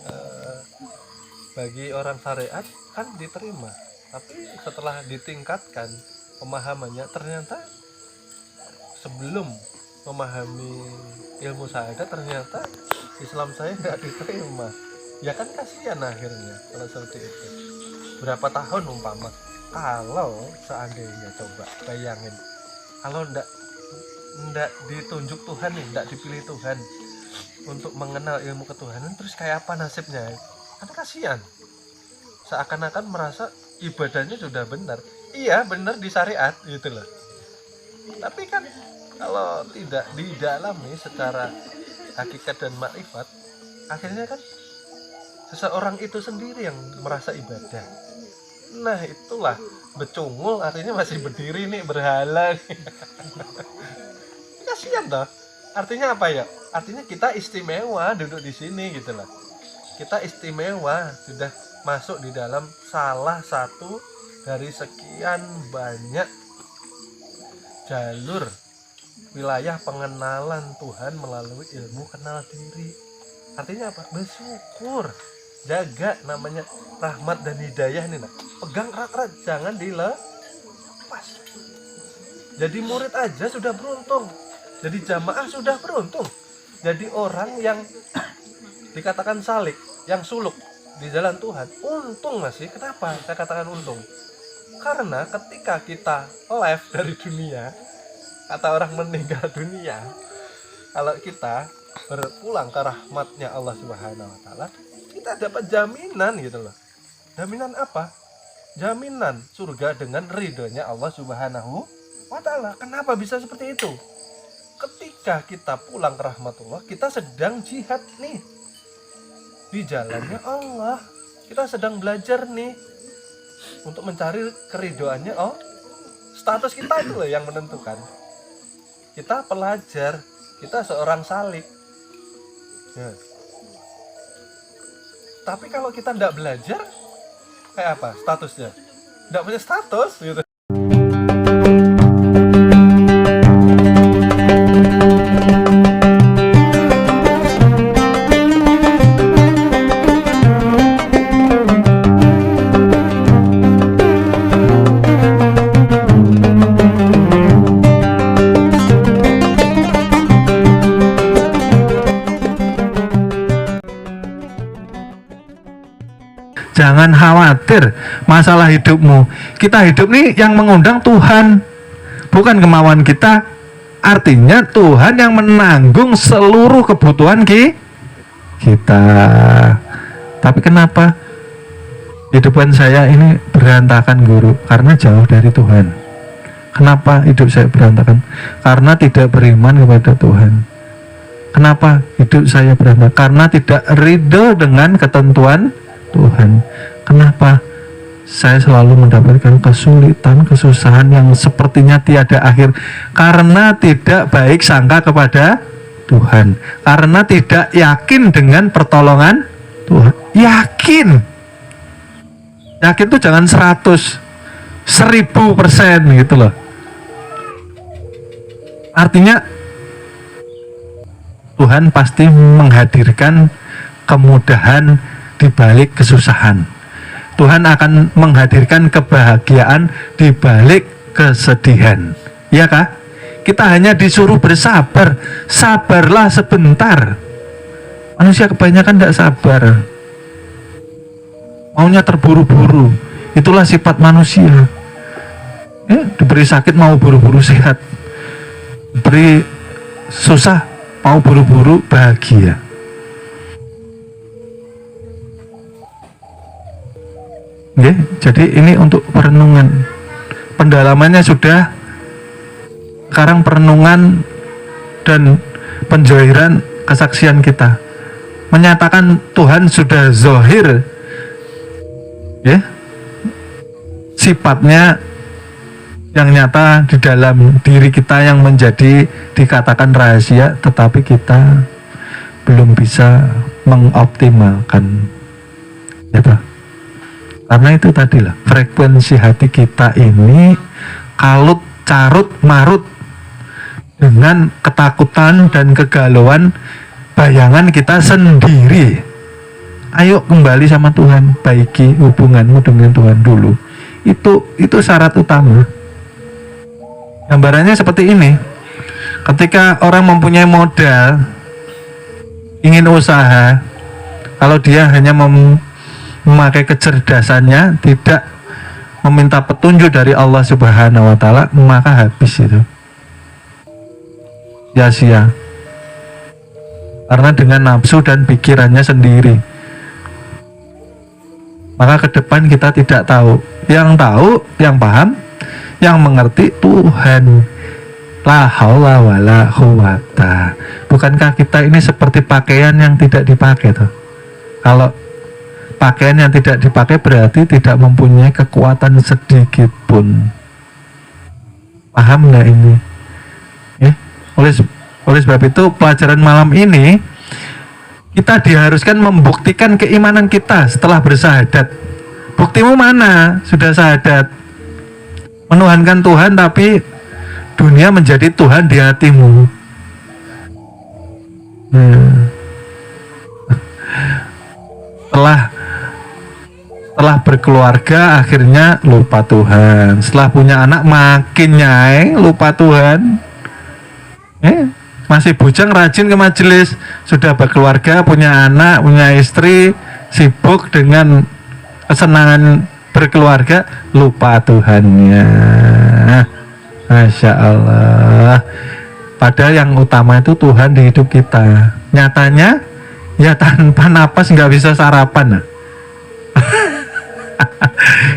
Eh, bagi orang syariat kan diterima, tapi setelah ditingkatkan pemahamannya ternyata sebelum memahami ilmu syahadat ternyata Islam saya nggak diterima. Ya kan kasihan akhirnya kalau seperti itu. Berapa tahun umpama kalau seandainya, coba bayangin, kalau ndak ditunjuk Tuhan nih, ndak dipilih Tuhan untuk mengenal ilmu ketuhanan, terus kayak apa nasibnya? Kan kasihan, seakan-akan merasa ibadahnya sudah benar. Iya benar di syariat gitu loh, tapi kan kalau tidak didalami secara hakikat dan makrifat, akhirnya kan seseorang itu sendiri yang merasa ibadah. Nah itulah becungul, artinya masih berdiri nih, berhala nih. Kasihan toh. Artinya apa ya? Artinya kita istimewa duduk di sini gitu loh. Kita istimewa sudah masuk di dalam salah satu dari sekian banyak jalur wilayah pengenalan Tuhan melalui ilmu kenal diri. Artinya apa? Bersyukur, jaga namanya rahmat dan hidayah nih, nah. Pegang erat-erat, jangan dilepas. Jadi murid aja sudah beruntung, jadi jamaah sudah beruntung, jadi orang yang dikatakan salik, yang suluk di jalan Tuhan, untung masih. Kenapa saya katakan untung? Karena ketika kita live dari dunia, kata orang meninggal dunia, kalau kita berpulang ke rahmatnya Allah Subhanahu wa taala, kita dapat jaminan gitu loh. Jaminan apa? Jaminan surga dengan ridhonya Allah Subhanahu wa taala. Kenapa bisa seperti itu? Ketika kita pulang ke rahmatullah, kita sedang jihad nih di jalannya Allah. Kita sedang belajar nih untuk mencari keridoannya. Oh, status kita itu loh yang menentukan. Kita pelajar, kita seorang salik ya. Tapi kalau kita tidak belajar, kayak apa statusnya? Tidak punya status gitu. Jangan khawatir masalah hidupmu. Kita hidup nih yang mengundang Tuhan, bukan kemauan kita. Artinya Tuhan yang menanggung seluruh kebutuhan kita. Tapi kenapa hidupan saya ini berantakan, guru? Karena jauh dari Tuhan. Kenapa hidup saya berantakan? Karena tidak beriman kepada Tuhan. Kenapa hidup saya berantakan? Karena tidak ridho dengan ketentuan Tuhan. Kenapa saya selalu mendapatkan kesulitan, kesusahan yang sepertinya tiada akhir? Karena tidak baik sangka kepada Tuhan, karena tidak yakin dengan pertolongan Tuhan. Yakin itu jangan 100, 1000% gitu loh. Artinya Tuhan pasti menghadirkan kemudahan di balik kesusahan. Tuhan akan menghadirkan kebahagiaan di balik kesedihan. Ya kah? Kita hanya disuruh bersabar. Sabarlah sebentar. Manusia kebanyakan tidak sabar. Maunya terburu-buru. Itulah sifat manusia. Diberi sakit mau buru-buru sehat. Diberi susah mau buru-buru bahagia. Jadi ini untuk perenungan. Pendalamannya sudah. Sekarang perenungan dan penjahiran kesaksian kita menyatakan Tuhan sudah zahir, ya, sifatnya yang nyata di dalam diri kita yang menjadi dikatakan rahasia, tetapi kita belum bisa mengoptimalkan, ya toh? Karena itu tadilah frekuensi hati kita ini kalut, carut, marut dengan ketakutan dan kegalauan bayangan kita sendiri. ayo kembali sama Tuhan, baiki hubunganmu dengan Tuhan dulu. Itu syarat utama. Gambarannya seperti ini. Ketika orang mempunyai modal, ingin usaha, kalau dia hanya memakai kecerdasannya, tidak meminta petunjuk dari Allah Subhanahu wa Ta'ala, maka habis itu, sia-sia. Karena dengan nafsu dan pikirannya sendiri, maka ke depan kita tidak tahu. Yang tahu, yang paham, yang mengerti Tuhan. La haula wala quwata. Bukankah kita ini seperti pakaian yang tidak dipakai tuh? Kalau pakaian yang tidak dipakai berarti tidak mempunyai kekuatan sedikit pun. Paham nggak ini? Oleh sebab itu pelajaran malam ini kita diharuskan membuktikan keimanan kita setelah bersahadat. Buktimu mana? Sudah sahadat, menuhankan Tuhan, tapi dunia menjadi Tuhan di hatimu. Setelah berkeluarga akhirnya lupa Tuhan. Setelah punya anak makin nyai lupa Tuhan. Masih bujang rajin ke majelis, sudah berkeluarga, punya anak, punya istri, sibuk dengan kesenangan berkeluarga, lupa Tuhannya. Masya Allah. Padahal yang utama itu Tuhan di hidup kita. Nyatanya ya tanpa napas nggak bisa sarapan.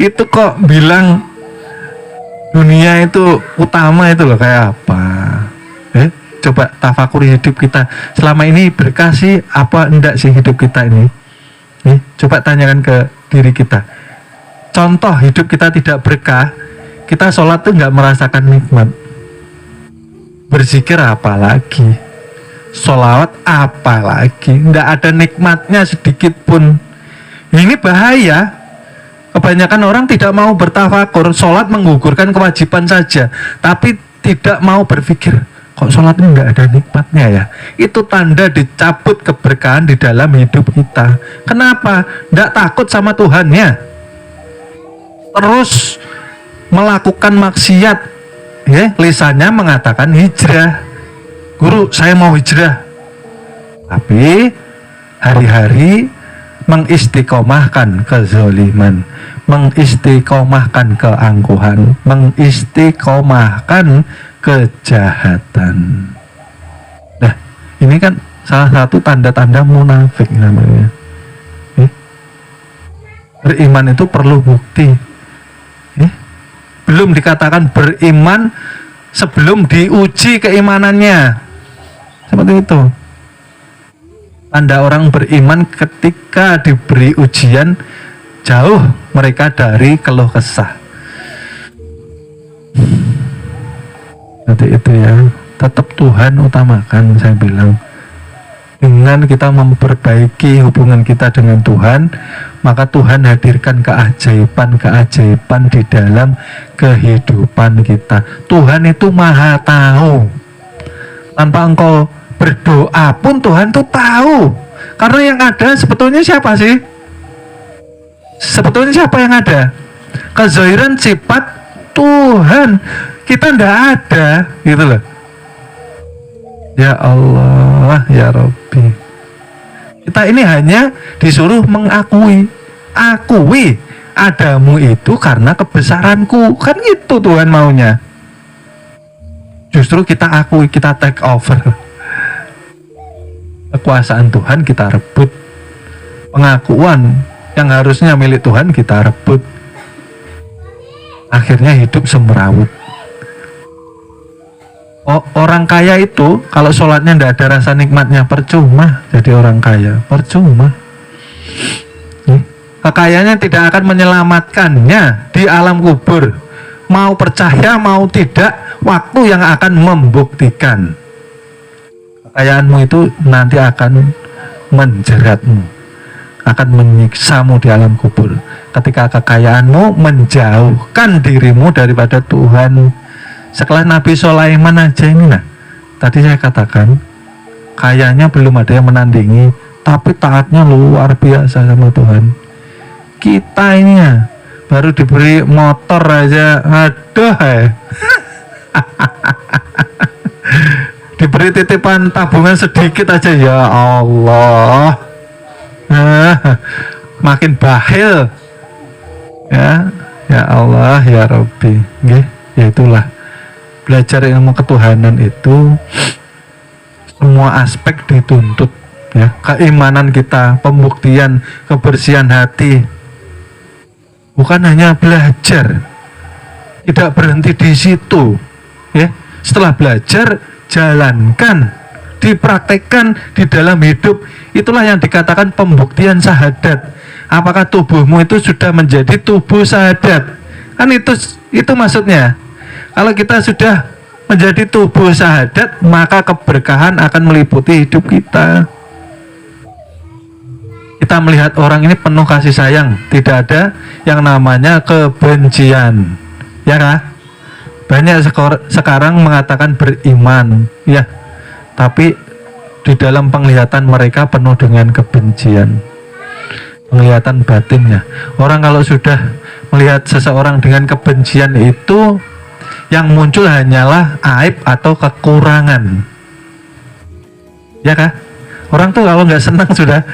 Itu kok bilang dunia itu utama, itu loh kayak apa? Coba tafakuri hidup kita selama ini, berkah sih apa enggak sih hidup kita ini? Coba tanyakan ke diri kita. Contoh hidup kita tidak berkah, kita sholat tuh nggak merasakan nikmat. Berzikir apa lagi? Sholawat apa lagi? Nggak ada nikmatnya sedikit pun. Ini bahaya. Kebanyakan orang tidak mau bertafakur. Sholat menggugurkan kewajiban saja, tapi tidak mau berpikir, kok sholat ini nggak ada nikmatnya ya? Itu tanda dicabut keberkahan di dalam hidup kita. Kenapa? Nggak takut sama Tuhannya, terus melakukan maksiat. Lisannya mengatakan hijrah, guru saya mau hijrah, tapi hari-hari mengistiqomahkan kezaliman, mengistiqomahkan keangkuhan, mengistiqomahkan kejahatan. Nah, ini kan salah satu tanda-tanda munafik namanya. Beriman itu perlu bukti. Belum dikatakan beriman sebelum diuji keimanannya. Seperti itu. Tanda orang beriman ketika diberi ujian, jauh mereka dari keluh kesah. Nanti itu ya, tetap Tuhan utamakan, saya bilang. Dengan kita memperbaiki hubungan kita dengan Tuhan, maka Tuhan hadirkan keajaiban-keajaiban di dalam kehidupan kita. Tuhan itu maha tahu. Tanpa engkau berdoa pun Tuhan tuh tahu. Karena yang ada sebetulnya siapa sih? Sebetulnya siapa yang ada? Kezahiran sifat Tuhan. Kita ndak ada, gitu loh. Ya Allah, ya Rabbi. Kita ini hanya disuruh mengakui. Akui adamu itu karena kebesaranku. Kan itu Tuhan maunya. Justru kita akui, kita take over. Kekuasaan Tuhan kita rebut. Pengakuan yang harusnya milik Tuhan kita rebut. Akhirnya hidup semrawut. Orang kaya itu kalau sholatnya tidak ada rasa nikmatnya, percuma jadi orang kaya, percuma. Kekayaannya tidak akan menyelamatkannya di alam kubur. Mau percaya mau tidak, waktu yang akan membuktikan. Kekayaanmu itu nanti akan menjeratmu, akan menyiksamu di alam kubur. Ketika kekayaanmu menjauhkan dirimu daripada Tuhan. Sekelas Nabi Sulaiman aja ini, nah tadi saya katakan kayanya belum ada yang menandingi tapi taatnya luar biasa sama Tuhan. Kita ini ya baru diberi motor aja, aduh diberi titipan tabungan sedikit aja, ya Allah, makin bakhil ya. Ya Allah, ya Rabbi, ya itulah belajar ilmu ketuhanan itu semua aspek dituntut ya, keimanan kita, pembuktian kebersihan hati, bukan hanya belajar, tidak berhenti di situ ya. Setelah belajar, jalankan, dipraktekkan di dalam hidup, itulah yang dikatakan pembuktian syahadat. Apakah tubuhmu itu sudah menjadi tubuh syahadat? Kan itu maksudnya. Kalau kita sudah menjadi tubuh syahadat, maka keberkahan akan meliputi hidup kita. Kita melihat orang ini penuh kasih sayang, tidak ada yang namanya kebencian, ya kan? Banyak sekarang mengatakan beriman, ya, tapi di dalam penglihatan mereka penuh dengan kebencian, penglihatan batinnya. Orang kalau sudah melihat seseorang dengan kebencian itu, yang muncul hanyalah aib atau kekurangan, ya kan? Orang tuh kalau nggak senang sudah,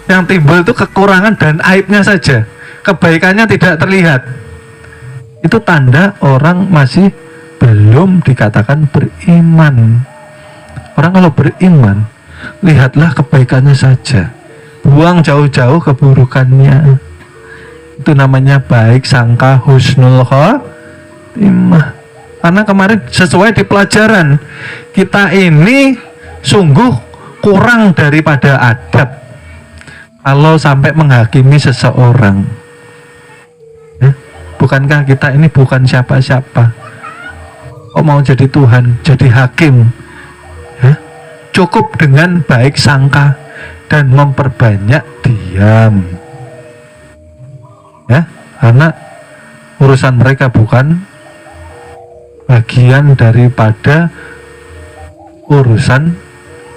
yang timbul itu kekurangan dan aibnya saja, kebaikannya tidak terlihat. Itu tanda orang masih belum dikatakan beriman. Orang kalau beriman, lihatlah kebaikannya saja, buang jauh-jauh keburukannya. Itu namanya baik sangka, husnul khotimah. Karena kemarin sesuai di pelajaran, kita ini sungguh kurang daripada adab kalau sampai menghakimi seseorang ya. Bukankah kita ini bukan siapa-siapa, kok mau jadi Tuhan, jadi hakim ya? Cukup dengan baik sangka dan memperbanyak diam ya, karena urusan mereka bukan bagian daripada urusan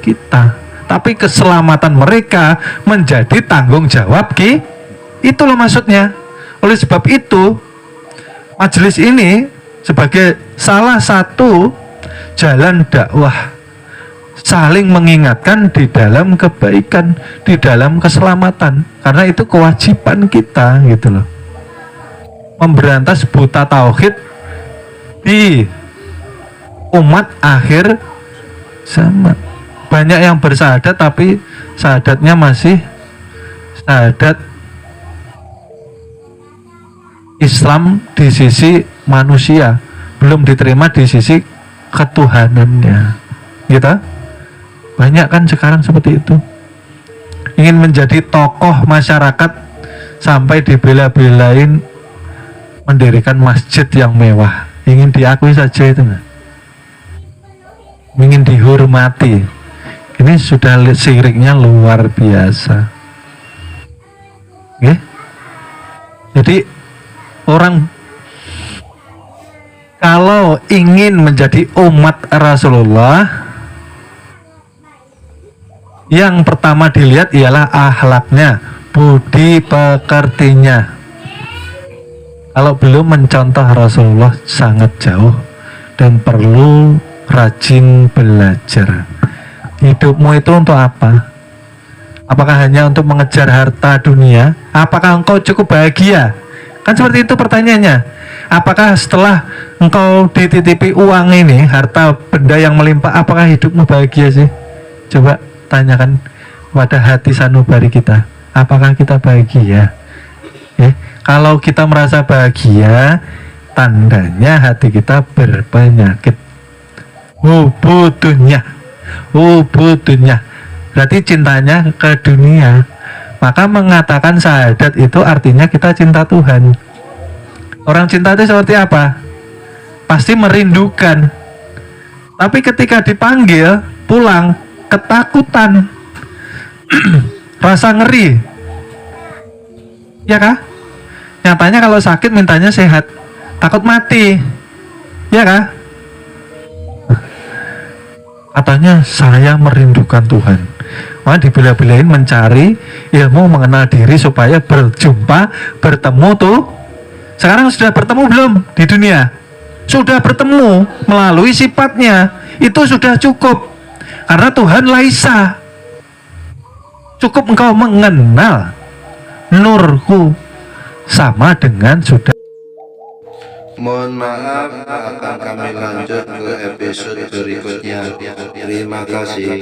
kita, tapi keselamatan mereka menjadi tanggung jawab kita. Itu loh maksudnya. Oleh sebab itu, majelis ini sebagai salah satu jalan dakwah, saling mengingatkan di dalam kebaikan, di dalam keselamatan, karena itu kewajiban kita gitu loh. Memberantas buta tauhid di umat akhir zaman. Banyak yang bersyahadat tapi syahadatnya masih syahadat Islam di sisi manusia, belum diterima di sisi ketuhanannya, gitu. Banyak kan sekarang seperti itu, ingin menjadi tokoh masyarakat sampai dibela-belain mendirikan masjid yang mewah, ingin diakui saja itu, ingin dihormati. Ini sudah siriknya luar biasa. Oke? Jadi orang kalau ingin menjadi umat Rasulullah, yang pertama dilihat ialah akhlaknya, budi pekertinya. Kalau belum mencontoh Rasulullah sangat jauh dan perlu rajin belajar. Hidupmu itu untuk apa? Apakah hanya untuk mengejar harta dunia? Apakah engkau cukup bahagia? Kan seperti itu pertanyaannya. Apakah setelah engkau dititipi uang ini, harta benda yang melimpah, apakah hidupmu bahagia sih? Coba tanyakan pada hati sanubari kita. Apakah kita bahagia? Kalau kita merasa bahagia, tandanya hati kita berpenyakit. Hubudunya, berarti cintanya ke dunia. Maka mengatakan syahadat itu artinya kita cinta Tuhan. Orang cinta itu seperti apa? Pasti merindukan. Tapi ketika dipanggil pulang, ketakutan, rasa ngeri, ya kah? Nyatanya kalau sakit mintanya sehat, takut mati, ya kah? Katanya saya merindukan Tuhan. Maka dibela-belain mencari ilmu mengenal diri supaya berjumpa, bertemu tuh. Sekarang sudah bertemu belum di dunia? Sudah bertemu melalui sifatnya. Itu sudah cukup. Karena Tuhan laisa. Cukup engkau mengenal nurku sama dengan sudah. Mohon maaf, akan kami lanjut ke episode berikutnya. Terima kasih.